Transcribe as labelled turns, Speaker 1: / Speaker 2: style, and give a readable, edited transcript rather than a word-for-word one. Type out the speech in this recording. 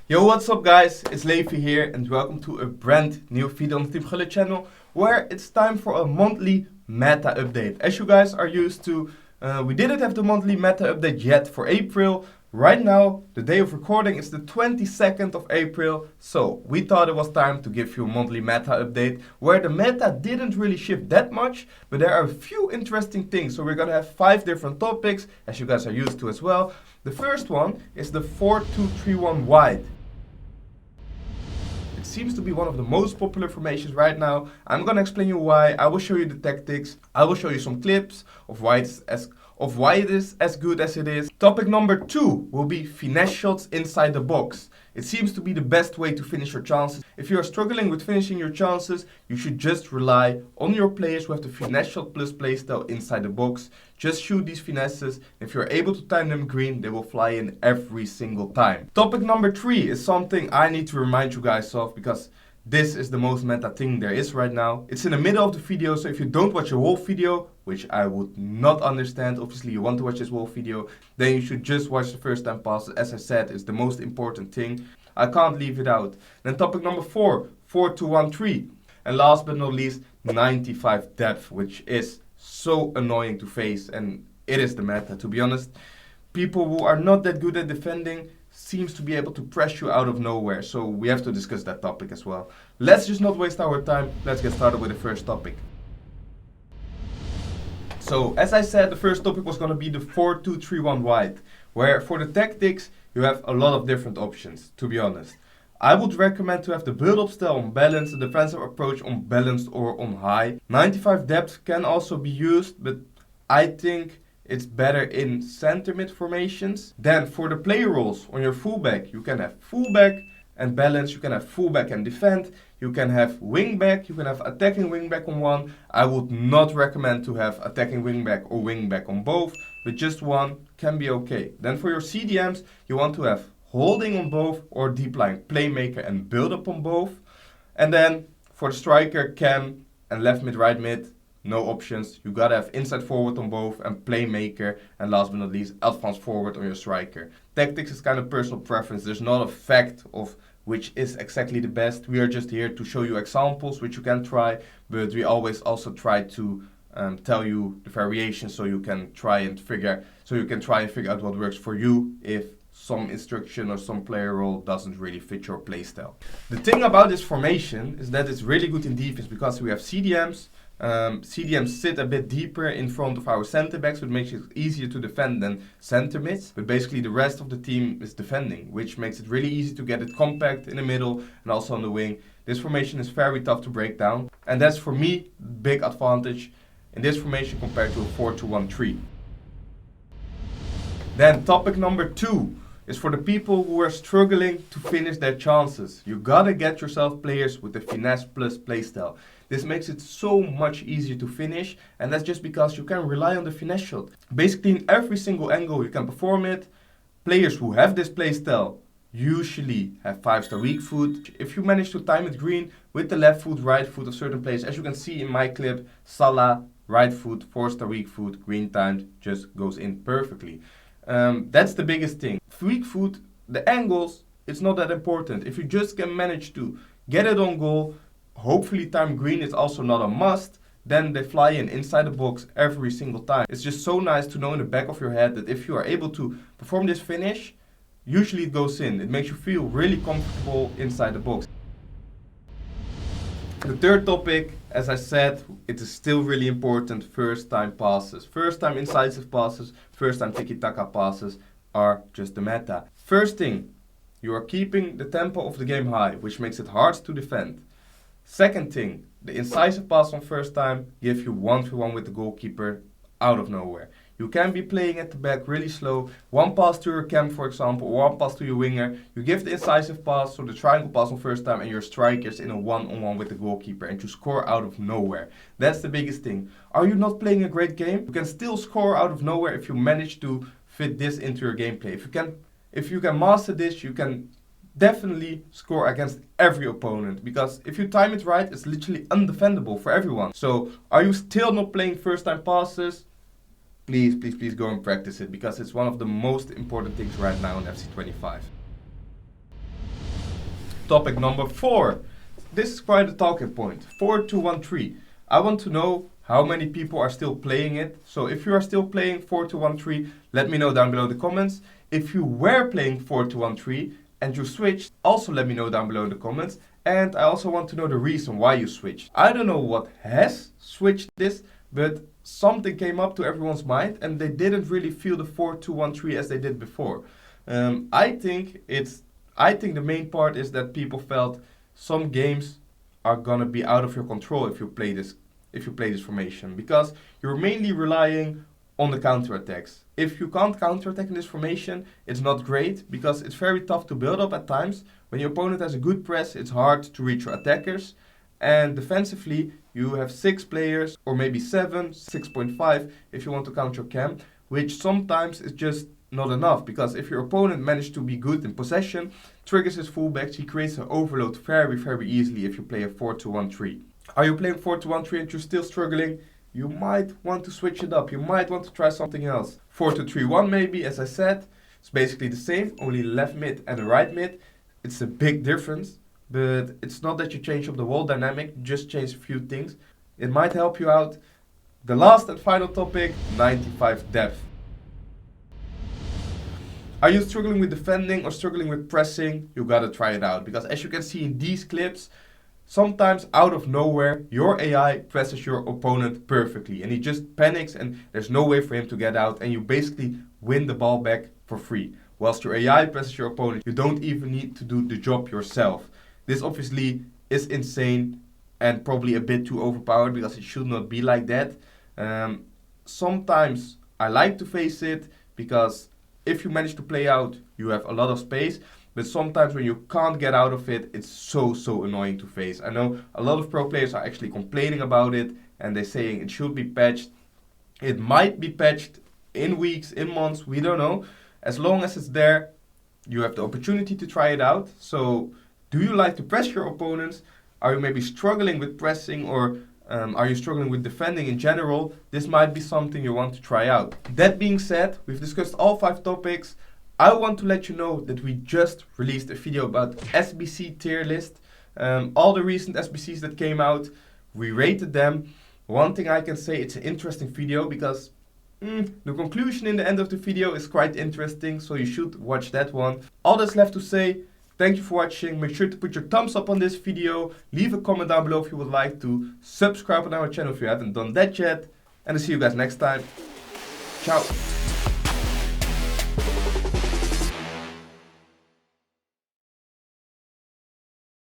Speaker 1: Yo, what's up guys? It's Levi here and welcome to a brand new video on the Team Gullit channel where it's time for a monthly meta update. As you guys are used to, we didn't have the monthly meta update yet for April. Right now, the day of recording is the 22nd of April, so we thought it was time to give you a monthly meta update where the meta didn't really shift that much, but there are a few interesting things. So we're gonna have 5 different topics, as you guys are used to as well. The first one is the 4-2-3-1 wide. It seems to be one of the most popular formations right now. I'm gonna explain you why. I will show you the tactics. I will show you some clips of why it is as good as it is. Topic number 2 will be finesse shots inside the box. It seems to be the best way to finish your chances. If you are struggling with finishing your chances, you should just rely on your players who have the finesse shot plus playstyle inside the box. Just shoot these finesses. If you're able to time them green, they will fly in every single time. Topic number 3 is something I need to remind you guys of because this is the most meta thing there is right now. It's in the middle of the video, so if you don't watch the whole video, which I would not understand, obviously you want to watch this whole video, then you should just watch the first time passes. As I said, it's the most important thing. I can't leave it out. Then topic number 4, 4-2-1-3. And last but not least, 95 depth, which is so annoying to face, and it is the meta, to be honest. People who are not that good at defending seems to be able to press you out of nowhere, so we have to discuss that topic as well. Let's just not waste our time. Let's get started with the first topic. So, as I said, the first topic was going to be the 4-2-3-1 wide, where for the tactics, you have a lot of different options, to be honest. I would recommend to have the build-up style on balance, the defensive approach on balanced or on high. 95 depth can also be used, but I think it's better in center mid formations. Then for the player roles on your fullback, you can have fullback and balance, you can have fullback and defend, you can have wingback, you can have attacking wingback on one. I would not recommend to have attacking wingback or wingback on both, but just one can be okay. Then for your CDMs, you want to have holding on both or deep line playmaker and build up on both. And then for the striker, cam and left mid, right mid, no options. You gotta have inside forward on both and playmaker, and last but not least, advanced forward on your striker. Tactics is kind of personal preference. There's not a fact of which is exactly the best. We are just here to show you examples which you can try, but we always also try to tell you the variations so you can try and figure out what works for you if some instruction or some player role doesn't really fit your playstyle. The thing about this formation is that it's really good in defense because we have CDMs. CDMs sit a bit deeper in front of our center backs, which makes it easier to defend than center mids. But basically the rest of the team is defending, which makes it really easy to get it compact in the middle and also on the wing. This formation is very tough to break down, and that's for me big advantage in this formation compared to a 4-2-1-3. Then topic number 2 is for the people who are struggling to finish their chances. You gotta get yourself players with the finesse plus playstyle. This makes it so much easier to finish, and that's just because you can rely on the finesse shot. Basically in every single angle you can perform it. Players who have this playstyle usually have 5-star weak foot. If you manage to time it green with the left foot, right foot of certain players, as you can see in my clip, Salah, right foot, 4-star weak foot, green timed, just goes in perfectly. That's the biggest thing. Weak foot, the angles, it's not that important. If you just can manage to get it on goal, hopefully time green is also not a must, then they fly in inside the box every single time. It's just so nice to know in the back of your head that if you are able to perform this finish, usually it goes in. It makes you feel really comfortable inside the box. The third topic, as I said, it is still really important, first time passes. First time incisive passes, first time tiki-taka passes are just the meta. First thing, you are keeping the tempo of the game high, which makes it hard to defend. Second thing, the incisive pass on first time gives you 1v1 with the goalkeeper out of nowhere. You can be playing at the back really slow, one pass to your cam for example, or one pass to your winger. You give the incisive pass, so the triangle pass on first time, and your striker's in a one-on-one with the goalkeeper and you score out of nowhere. That's the biggest thing. Are you not playing a great game? You can still score out of nowhere if you manage to fit this into your gameplay. If you can master this, you can definitely score against every opponent, because if you time it right, it's literally undefendable for everyone. So are you still not playing first time passes? Please go and practice it, because it's one of the most important things right now in FC 25. Topic number 4. This is quite a talking point. 4-2-1-3. I want to know how many people are still playing it. So if you are still playing 4-2-1-3, let me know down below in the comments. If you were playing 4-2-1-3 and you switched, also let me know down below in the comments. And I also want to know the reason why you switched. I don't know what has switched this, but something came up to everyone's mind and they didn't really feel the 4-2-1-3 as they did before. I think the main part is that people felt some games are gonna be out of your control if you play this formation, because you're mainly relying on the counter-attacks. If you can't counter-attack in this formation, it's not great, because it's very tough to build up at times. When your opponent has a good press, it's hard to reach your attackers. And defensively, you have 6 players, or maybe 7, 6.5 if you want to count your cam, which sometimes is just not enough, because if your opponent managed to be good in possession, triggers his fullbacks, he creates an overload very, very easily if you play a 4-2-1-3. Are you playing 4-2-1-3 and you're still struggling? You might want to switch it up. You might want to try something else. 4-2-3-1 maybe, as I said. It's basically the same, only left mid and a right mid. It's a big difference, but it's not that you change up the whole dynamic, just change a few things. It might help you out. The last and final topic, 95 depth. Are you struggling with defending or struggling with pressing? You gotta try it out, because as you can see in these clips, sometimes out of nowhere, your AI presses your opponent perfectly and he just panics and there's no way for him to get out and you basically win the ball back for free. Whilst your AI presses your opponent, you don't even need to do the job yourself. This obviously is insane and probably a bit too overpowered, because it should not be like that. Sometimes I like to face it, because if you manage to play out, you have a lot of space. But sometimes when you can't get out of it, it's so annoying to face. I know a lot of pro players are actually complaining about it and they're saying it should be patched. It might be patched in weeks, in months, we don't know. As long as it's there, you have the opportunity to try it out. So do you like to press your opponents? Are you maybe struggling with pressing, or are you struggling with defending in general? This might be something you want to try out. That being said, we've discussed all 5 topics. I want to let you know that we just released a video about SBC tier list. All the recent SBCs that came out, we rated them. One thing I can say, it's an interesting video, because the conclusion in the end of the video is quite interesting, so you should watch that one. All that's left to say, thank you for watching. Make sure to put your thumbs up on this video, leave a comment down below if you would like to, subscribe on our channel if you haven't done that yet, and I'll see you guys next time. Ciao.